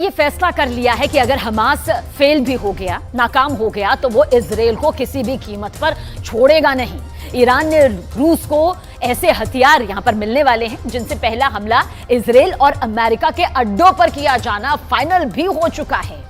ये फैसला कर लिया है कि अगर हमास फेल भी हो गया, नाकाम हो गया, तो वो इजराइल को किसी भी कीमत पर छोड़ेगा नहीं। ईरान ने रूस को ऐसे हथियार यहां पर मिलने वाले हैं जिनसे पहला हमला इजराइल और अमेरिका के अड्डों पर किया जाना फाइनल भी हो चुका है।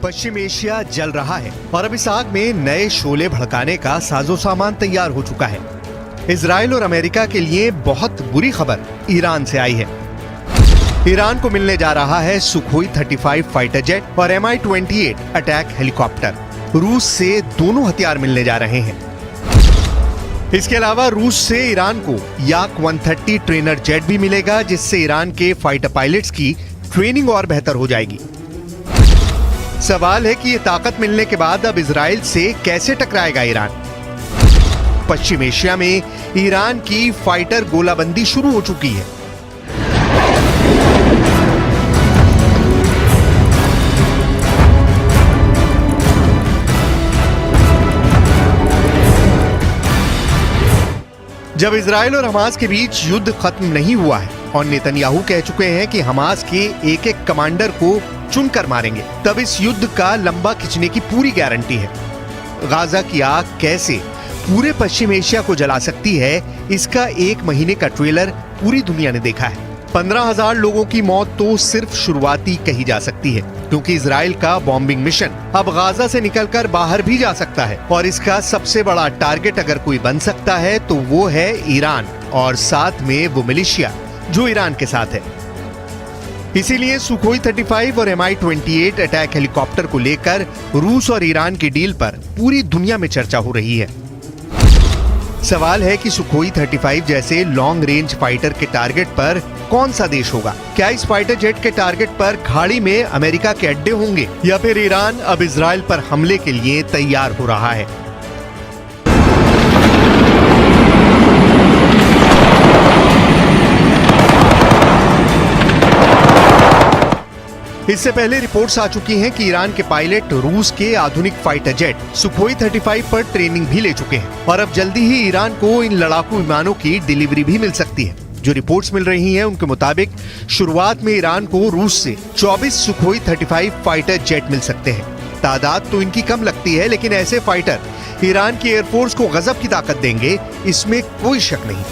पश्चिम एशिया जल रहा है और अब इस आग में नए शोले भड़काने का साजो सामान तैयार हो चुका है। इजराइल और अमेरिका के लिए बहुत बुरी खबर ईरान से आई है। ईरान को मिलने जा रहा है सुखोई 35 फाइटर जेट और Mi-28 अटैक हेलीकॉप्टर। रूस से दोनों हथियार मिलने जा रहे हैं। इसके अलावा रूस से ईरान को याक 130 ट्रेनर जेट भी मिलेगा, जिससे ईरान के फाइटर पायलट्स की ट्रेनिंग और बेहतर हो जाएगी। सवाल है कि ये ताकत मिलने के बाद अब इजराइल से कैसे टकराएगा ईरान। पश्चिम एशिया में ईरान की फाइटर गोलाबंदी शुरू हो चुकी है। जब इजराइल और हमास के बीच युद्ध खत्म नहीं हुआ है और नेतन्याहू कह चुके हैं कि हमास के एक एक कमांडर को चुनकर मारेंगे, तब इस युद्ध का लंबा खिंचने की पूरी गारंटी है। गाजा की आग कैसे पूरे पश्चिम एशिया को जला सकती है, इसका 1 महीने का ट्रेलर पूरी दुनिया ने देखा है। 15,000 लोगों की मौत तो सिर्फ शुरुआती कही जा सकती है, क्योंकि इजराइल का बॉम्बिंग मिशन अब गाजा से निकलकर बाहर भी जा सकता है और इसका सबसे बड़ा टारगेट अगर कोई बन सकता है तो वो है ईरान और साथ में वो मिलिशिया जो ईरान के साथ है। इसीलिए सुखोई 35 और Mi-28 अटैक हेलीकॉप्टर को लेकर रूस और ईरान की डील पर पूरी दुनिया में चर्चा हो रही है। सवाल है कि सुखोई 35 जैसे लॉन्ग रेंज फाइटर के टारगेट पर कौन सा देश होगा? क्या इस फाइटर जेट के टारगेट पर खाड़ी में अमेरिका के अड्डे होंगे या फिर ईरान अब इजराइल पर हमले के लिए तैयार हो रहा है? इससे पहले रिपोर्ट्स आ चुकी हैं कि ईरान के पायलट रूस के आधुनिक फाइटर जेट सुखोई 35 पर ट्रेनिंग भी ले चुके हैं और अब जल्दी ही ईरान को इन लड़ाकू विमानों की डिलीवरी भी मिल सकती है। जो रिपोर्ट्स मिल रही हैं उनके मुताबिक शुरुआत में ईरान को रूस से 24 सुखोई 35 फाइटर जेट मिल सकते हैं। तादाद तो इनकी कम लगती है, लेकिन ऐसे फाइटर ईरान की एयरफोर्स को गजब की ताकत देंगे, इसमें कोई शक नहीं।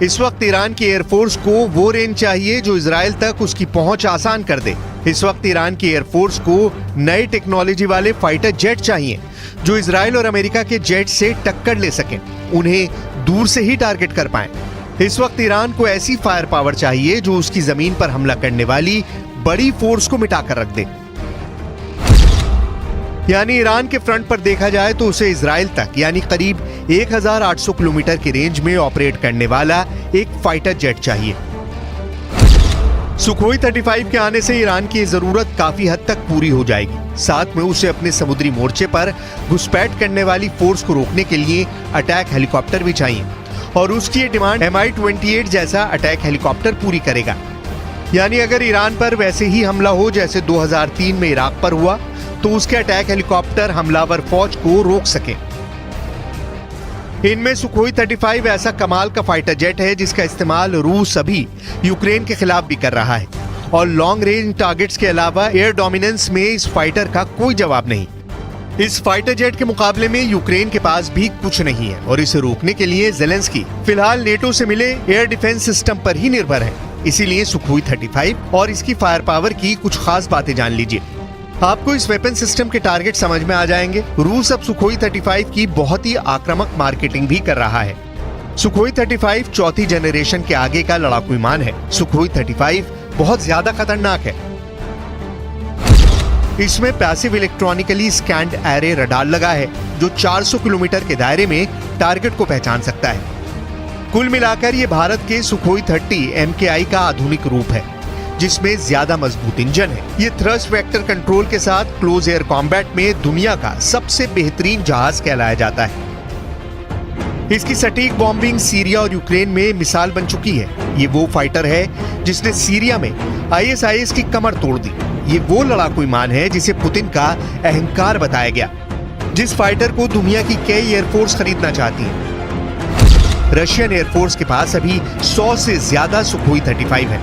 इस वक्त ईरान की एयरफोर्स को वो रेंज चाहिए जो इजराइल तक उसकी पहुंच आसान कर दे। इस वक्त ईरान की एयरफोर्स को नई टेक्नोलॉजी वाले फाइटर जेट चाहिए जो इजराइल और अमेरिका के जेट से टक्कर ले सकें, उन्हें दूर से ही टारगेट कर पाएं। इस वक्त ईरान को ऐसी फायर पावर चाहिए जो उसकी जमीन पर हमला करने वाली बड़ी फोर्स को मिटाकर रख दे। यानी ईरान के फ्रंट पर देखा जाए तो उसे इजराइल तक यानी करीब 1800 किलोमीटर की रेंज में ऑपरेट करने वाला एक फाइटर जेट चाहिए। सुखोई 35 के आने से ईरान की जरूरत काफी हद तक पूरी हो जाएगी। साथ में उसे अपने समुद्री मोर्चे पर घुसपैठ करने वाली फोर्स को रोकने के लिए अटैक हेलीकॉप्टर भी चाहिए और उसकी ये डिमांड Mi-28 जैसा अटैक हेलीकॉप्टर पूरी करेगा। यानी अगर ईरान पर वैसे ही हमला हो जैसे 2003 में इराक पर हुआ, तो उसके अटैक हेलीकॉप्टर हमलावर फौज को रोक सके। इनमें सुखोई 35 ऐसा कमाल का फाइटर जेट है जिसका इस्तेमाल रूस अभी यूक्रेन के खिलाफ भी कर रहा है और लॉन्ग रेंज टारगेट्स के अलावा एयर डोमिनेंस में इस फाइटर का कोई जवाब नहीं। इस फाइटर जेट के मुकाबले में यूक्रेन के पास भी कुछ नहीं है और इसे रोकने के लिए ज़ेलेंस्की फिलहाल नेटो से मिले एयर डिफेंस सिस्टम पर ही निर्भर है। इसीलिए सुखोई 35 और इसकी फायर पावर की कुछ खास बातें जान लीजिए। आपको इस वेपन सिस्टम के टारगेट समझ में आ जाएंगे। रूस अब सुखोई 35 की बहुत ही आक्रामक मार्केटिंग भी कर रहा है। सुखोई 35 चौथी जनरेशन के आगे का लड़ाकू विमान है। सुखोई 35 बहुत ज्यादा खतरनाक है। इसमें passive electronically scanned array radar लगा है जो 400 किलोमीटर के दायरे में टारगेट को पहचान सकता है। कुल मिलाकर ये भारत के सुखोई 30 MKI का आधुनिक रूप है, जिसमें ज्यादा मजबूत इंजन है। ये थ्रस्ट वेक्टर कंट्रोल के साथ क्लोज एयर कॉम्बैट में दुनिया का सबसे बेहतरीन जहाज कहलाया जाता है। इसकी सटीक बॉम्बिंग सीरिया और यूक्रेन में मिसाल बन चुकी है। ये वो फाइटर है जिसने सीरिया में ISIS की कमर तोड़ दी। ये वो लड़ाकू विमान है जिसे पुतिन का अहंकार बताया गया, जिस फाइटर को दुनिया की कई एयरफोर्स खरीदना चाहती है। रशियन एयरफोर्स के पास अभी 100 से ज्यादा सुखोई 35 है।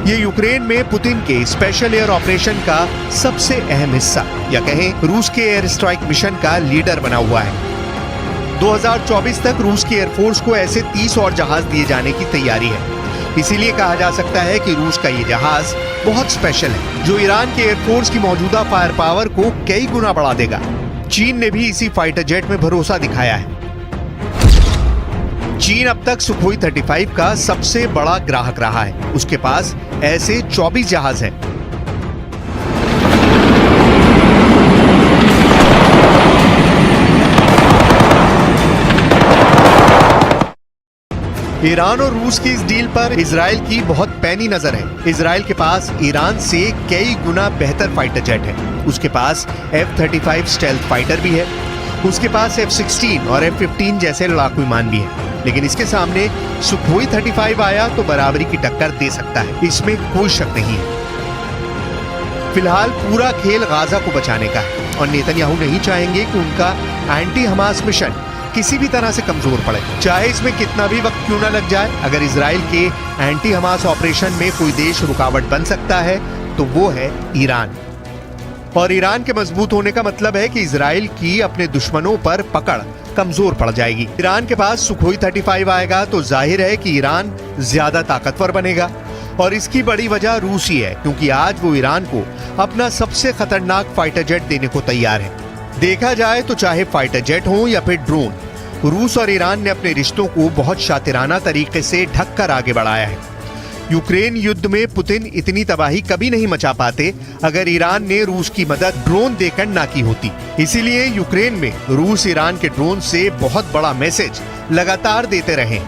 ये यूक्रेन में पुतिन के स्पेशल एयर ऑपरेशन का सबसे अहम हिस्सा या कहें रूस के एयर स्ट्राइक मिशन का लीडर बना हुआ है। 2024 तक रूस की एयरफोर्स को ऐसे 30 और जहाज दिए जाने की तैयारी है। इसीलिए कहा जा सकता है कि रूस का ये जहाज बहुत स्पेशल है, जो ईरान के एयरफोर्स की मौजूदा फायर पावर को कई गुना बढ़ा देगा। चीन ने भी इसी फाइटर जेट में भरोसा दिखाया है। चीन अब तक सुखोई 35 का सबसे बड़ा ग्राहक रहा है। उसके पास ऐसे 24 जहाज हैं। ईरान और रूस की इस डील पर इजराइल की बहुत पैनी नजर है। इजराइल के पास ईरान से कई गुना बेहतर फाइटर जेट है। उसके पास F-35 स्टेल्थ फाइटर भी है। उसके पास F-16 और F-15 जैसे लड़ाकू विमान भी है। लेकिन इसके सामने सुखोई 35 आया तो बराबरी की टक्कर दे सकता है, इसमें कोई शक नहीं है। फिलहाल पूरा खेल गाजा को बचाने का है और नेतन्याहू नहीं चाहेंगे कि उनका एंटी हमास मिशन किसी भी तरह से कमजोर पड़े, चाहे इसमें कितना भी वक्त क्यों ना लग जाए। अगर इजराइल के एंटी हमास ऑपरेशन में कोई देश रुकावट बन सकता है तो वो है ईरान। और ईरान के मजबूत होने का मतलब है कि इजराइल की अपने दुश्मनों पर पकड़ कमजोर पड़ जाएगी। ईरान के पास सुखोई 35 आएगा तो जाहिर है कि ईरान ज्यादा ताकतवर बनेगा। और इसकी बड़ी वजह रूस ही है, क्योंकि आज वो ईरान को अपना सबसे खतरनाक फाइटर जेट देने को तैयार है। देखा जाए तो चाहे फाइटर जेट हो या फिर ड्रोन, रूस और ईरान ने अपने रिश्तों को बहुत शातिराना तरीके से ढककर आगे बढ़ाया है। यूक्रेन युद्ध में पुतिन इतनी तबाही कभी नहीं मचा पाते अगर ईरान ने रूस की मदद ड्रोन देकर ना की होती। इसीलिए यूक्रेन में रूस ईरान के ड्रोन से बहुत बड़ा मैसेज लगातार देते रहे।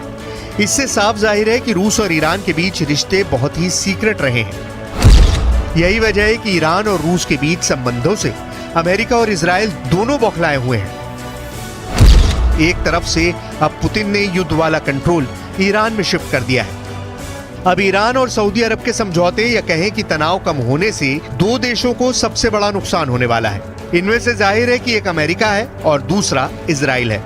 इससे साफ जाहिर है कि रूस और ईरान के बीच रिश्ते बहुत ही सीक्रेट रहे हैं। यही वजह है कि ईरान और रूस के बीच संबंधों से अमेरिका और इजराइल दोनों बौखलाए हुए हैं। एक तरफ से अब पुतिन ने युद्ध वाला कंट्रोल ईरान में शिफ्ट कर दिया है। अब ईरान और सऊदी अरब के समझौते या कहें कि तनाव कम होने से दो देशों को सबसे बड़ा नुकसान होने वाला है। इनमें से जाहिर है कि एक अमेरिका है और दूसरा इजराइल है।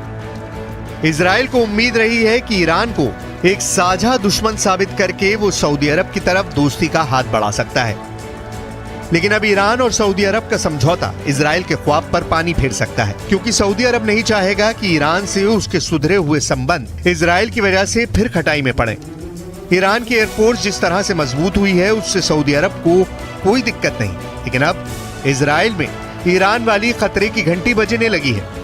इजराइल को उम्मीद रही है कि ईरान को एक साझा दुश्मन साबित करके वो सऊदी अरब की तरफ दोस्ती का हाथ बढ़ा सकता है। लेकिन अब ईरान और सऊदी अरब का समझौता इजराइल के ख्वाब पर पानी फेर सकता है, क्योंकि सऊदी अरब नहीं चाहेगा कि ईरान से उसके सुधरे हुए संबंध इजराइल की वजह से फिर खटाई में पड़े। ईरान की एयरफोर्स जिस तरह से मजबूत हुई है उससे सऊदी अरब को कोई दिक्कत नहीं, लेकिन अब इजराइल में ईरान वाली खतरे की घंटी बजने लगी है।